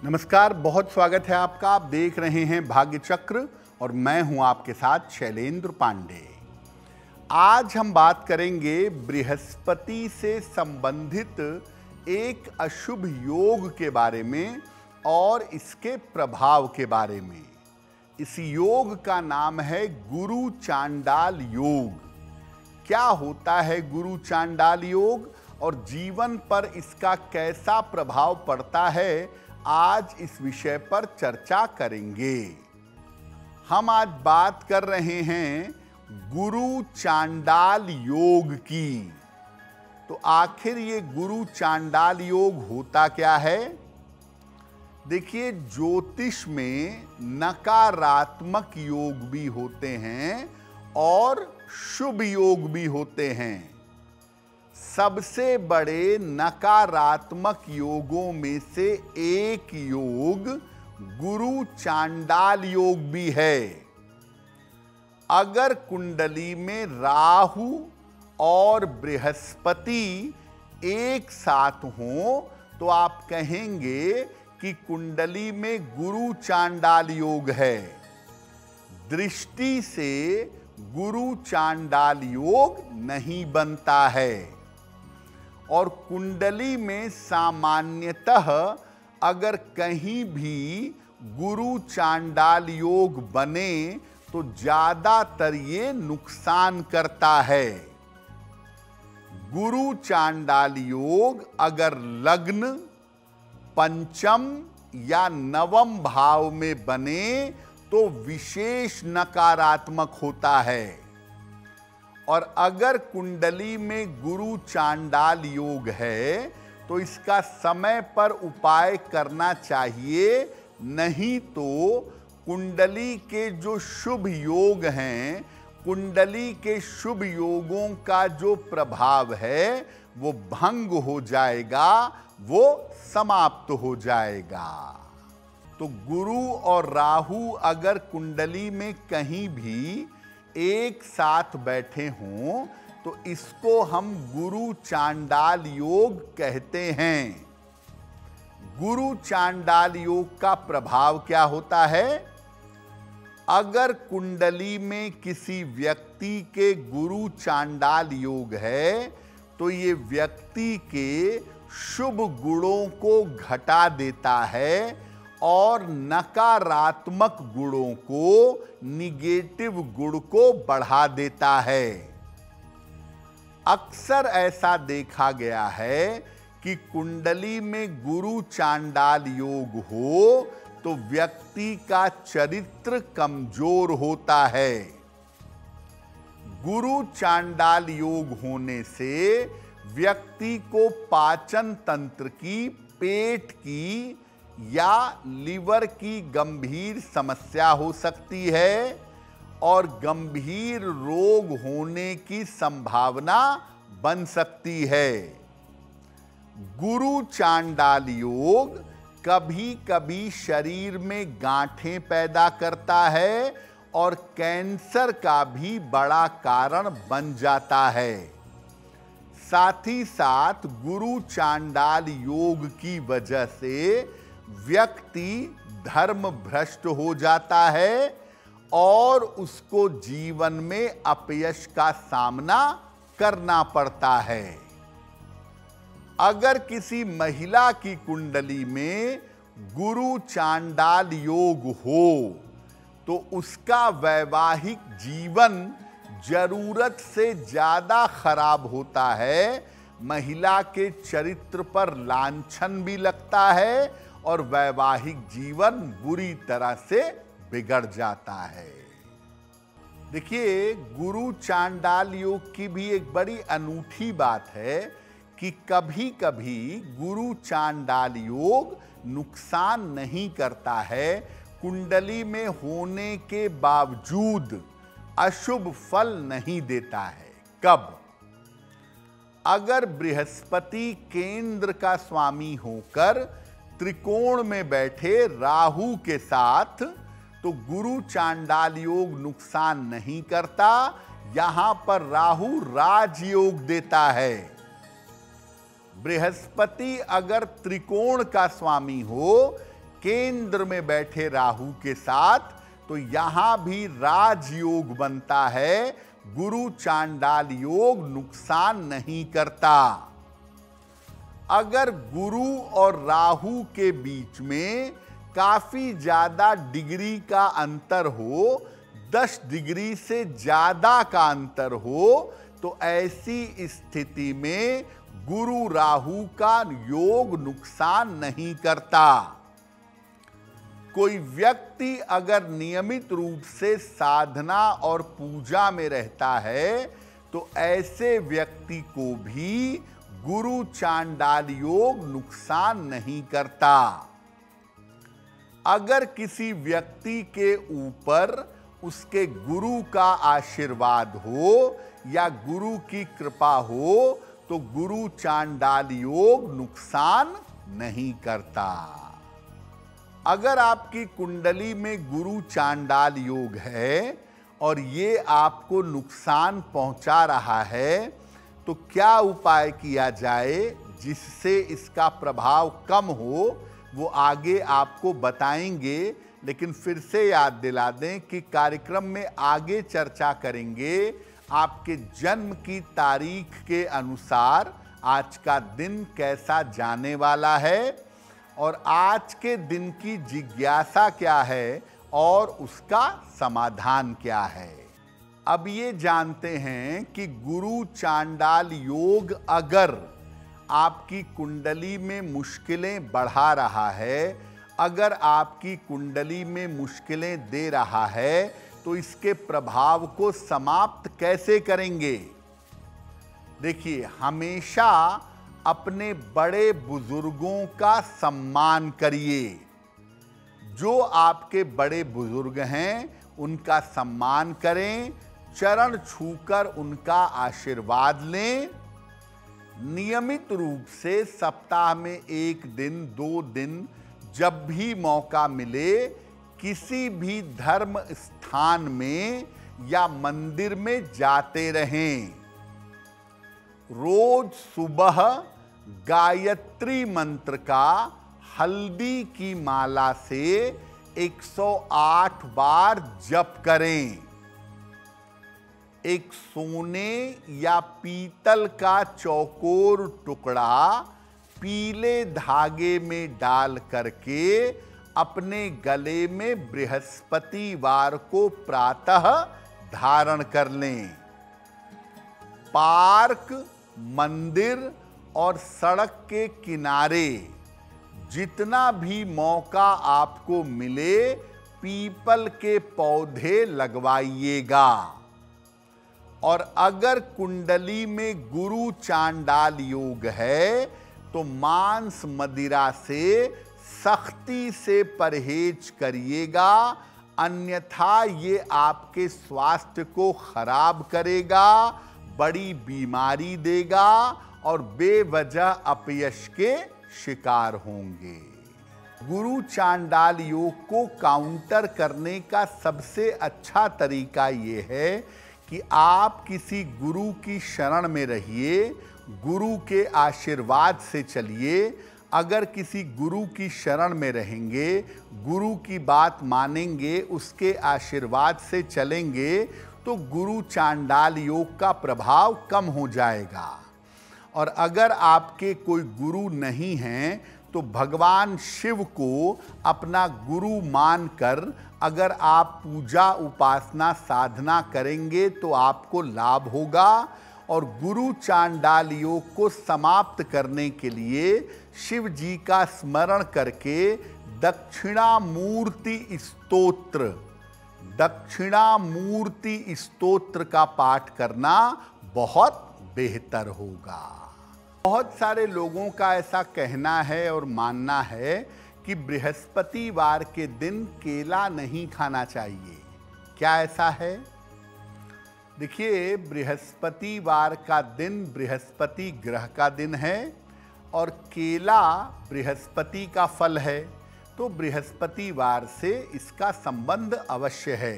नमस्कार, बहुत स्वागत है आपका। आप देख रहे हैं भाग्य चक्र और मैं हूं आपके साथ शैलेंद्र पांडे। आज हम बात करेंगे बृहस्पति से संबंधित एक अशुभ योग के बारे में और इसके प्रभाव के बारे में। इस योग का नाम है गुरु चांडाल योग। क्या होता है गुरु चांडाल योग और जीवन पर इसका कैसा प्रभाव पड़ता है, आज इस विषय पर चर्चा करेंगे। हम आज बात कर रहे हैं गुरु चांडाल योग की। तो आखिर ये गुरु चांडाल योग होता क्या है? देखिए, ज्योतिष में नकारात्मक योग भी होते हैं और शुभ योग भी होते हैं। सबसे बड़े नकारात्मक योगों में से एक योग गुरु चांडाल योग भी है। अगर कुंडली में राहु और बृहस्पति एक साथ हों तो आप कहेंगे कि कुंडली में गुरु चांडाल योग है। दृष्टि से गुरु चांडाल योग नहीं बनता है। और कुंडली में सामान्यतः अगर कहीं भी गुरु चांडाल योग बने तो ज्यादातर ये नुकसान करता है। गुरु चांडाल योग अगर लग्न, पंचम या नवम भाव में बने तो विशेष नकारात्मक होता है। और अगर कुंडली में गुरु चांडाल योग है तो इसका समय पर उपाय करना चाहिए, नहीं तो कुंडली के जो शुभ योग हैं, कुंडली के शुभ योगों का जो प्रभाव है वो भंग हो जाएगा, वो समाप्त हो जाएगा। तो गुरु और राहु अगर कुंडली में कहीं भी एक साथ बैठे हों तो इसको हम गुरु चांडाल योग कहते हैं। गुरु चांडाल योग का प्रभाव क्या होता है? अगर कुंडली में किसी व्यक्ति के गुरु चांडाल योग है तो ये व्यक्ति के शुभ गुणों को घटा देता है और नकारात्मक गुणों को, निगेटिव गुण को बढ़ा देता है। अक्सर ऐसा देखा गया है कि कुंडली में गुरु चांडाल योग हो तो व्यक्ति का चरित्र कमजोर होता है। गुरु चांडाल योग होने से व्यक्ति को पाचन तंत्र की, पेट की या लीवर की गंभीर समस्या हो सकती है और गंभीर रोग होने की संभावना बन सकती है। गुरु चांडाल योग कभी कभी शरीर में गांठें पैदा करता है और कैंसर का भी बड़ा कारण बन जाता है। साथ ही साथ गुरु चांडाल योग की वजह से व्यक्ति धर्म भ्रष्ट हो जाता है और उसको जीवन में अपयश का सामना करना पड़ता है। अगर किसी महिला की कुंडली में गुरु चांडाल योग हो तो उसका वैवाहिक जीवन जरूरत से ज्यादा खराब होता है। महिला के चरित्र पर लांछन भी लगता है और वैवाहिक जीवन बुरी तरह से बिगड़ जाता है। देखिए, गुरु चांडाल योग की भी एक बड़ी अनूठी बात है कि कभी कभी गुरु चांडाल योग नुकसान नहीं करता है। कुंडली में होने के बावजूद अशुभ फल नहीं देता है। कब? अगर बृहस्पति केंद्र का स्वामी होकर त्रिकोण में बैठे राहु के साथ तो गुरु चांडाल योग नुकसान नहीं करता। यहां पर राहु राजयोग देता है। बृहस्पति अगर त्रिकोण का स्वामी हो, केंद्र में बैठे राहु के साथ, तो यहां भी राजयोग बनता है। गुरु चांडाल योग नुकसान नहीं करता। अगर गुरु और राहु के बीच में काफी ज्यादा डिग्री का अंतर हो, 10 डिग्री से ज्यादा का अंतर हो, तो ऐसी स्थिति में गुरु राहु का योग नुकसान नहीं करता। कोई व्यक्ति अगर नियमित रूप से साधना और पूजा में रहता है, तो ऐसे व्यक्ति को भी गुरु चांडाल योग नुकसान नहीं करता। अगर किसी व्यक्ति के ऊपर उसके गुरु का आशीर्वाद हो या गुरु की कृपा हो, तो गुरु चांडाल योग नुकसान नहीं करता। अगर आपकी कुंडली में गुरु चांडाल योग है और ये आपको नुकसान पहुंचा रहा है, तो क्या उपाय किया जाए जिससे इसका प्रभाव कम हो, वो आगे आपको बताएंगे। लेकिन फिर से याद दिला दें कि कार्यक्रम में आगे चर्चा करेंगे आपके जन्म की तारीख के अनुसार आज का दिन कैसा जाने वाला है और आज के दिन की जिज्ञासा क्या है और उसका समाधान क्या है। अब ये जानते हैं कि गुरु चांडाल योग अगर आपकी कुंडली में मुश्किलें बढ़ा रहा है, अगर आपकी कुंडली में मुश्किलें दे रहा है, तो इसके प्रभाव को समाप्त कैसे करेंगे। देखिए, हमेशा अपने बड़े बुजुर्गों का सम्मान करिए। जो आपके बड़े बुजुर्ग हैं उनका सम्मान करें, चरण छूकर उनका आशीर्वाद लें। नियमित रूप से सप्ताह में 1 दिन 2 दिन जब भी मौका मिले, किसी भी धर्म स्थान में या मंदिर में जाते रहें। रोज सुबह गायत्री मंत्र का हल्दी की माला से 108 बार जप करें। एक सोने या पीतल का चौकोर टुकड़ा पीले धागे में डाल करके अपने गले में बृहस्पतिवार को प्रातः धारण कर लें। पार्क, मंदिर और सड़क के किनारे जितना भी मौका आपको मिले, पीपल के पौधे लगवाइएगा। और अगर कुंडली में गुरु चांडाल योग है, तो मांस मदिरा से सख्ती से परहेज करिएगा, अन्यथा ये आपके स्वास्थ्य को खराब करेगा, बड़ी बीमारी देगा और बेवजह अपयश के शिकार होंगे। गुरु चांडाल योग को काउंटर करने का सबसे अच्छा तरीका ये है कि आप किसी गुरु की शरण में रहिए, गुरु के आशीर्वाद से चलिए। अगर किसी गुरु की शरण में रहेंगे, गुरु की बात मानेंगे, उसके आशीर्वाद से चलेंगे, तो गुरु चांडाल योग का प्रभाव कम हो जाएगा। और अगर आपके कोई गुरु नहीं हैं, तो भगवान शिव को अपना गुरु मानकर अगर आप पूजा उपासना साधना करेंगे तो आपको लाभ होगा। और गुरु चांडाल योग को समाप्त करने के लिए शिव जी का स्मरण करके दक्षिणामूर्ति स्तोत्र का पाठ करना बहुत बेहतर होगा। बहुत सारे लोगों का ऐसा कहना है और मानना है कि बृहस्पतिवार के दिन केला नहीं खाना चाहिए। क्या ऐसा है? देखिए, बृहस्पतिवार का दिन बृहस्पति ग्रह का दिन है और केला बृहस्पति का फल है, तो बृहस्पतिवार से इसका संबंध अवश्य है।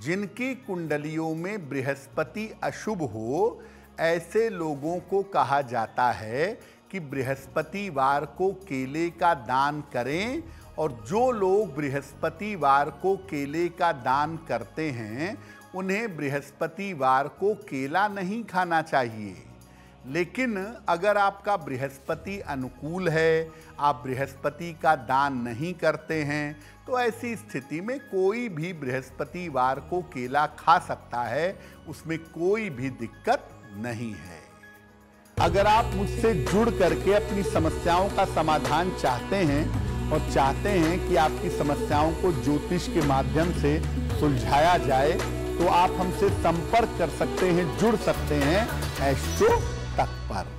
जिनकी कुंडलियों में बृहस्पति अशुभ हो, ऐसे लोगों को कहा जाता है कि बृहस्पतिवार को केले का दान करें और जो लोग बृहस्पतिवार को केले का दान करते हैं उन्हें बृहस्पतिवार को केला नहीं खाना चाहिए। लेकिन अगर आपका बृहस्पति अनुकूल है, आप बृहस्पति का दान नहीं करते हैं, तो ऐसी स्थिति में कोई भी बृहस्पतिवार को केला खा सकता है, उसमें कोई भी दिक्कत नहीं है। अगर आप मुझसे जुड़ करके अपनी समस्याओं का समाधान चाहते हैं और चाहते हैं कि आपकी समस्याओं को ज्योतिष के माध्यम से सुलझाया जाए, तो आप हमसे संपर्क कर सकते हैं, जुड़ सकते हैं एस्ट्रो तक पर।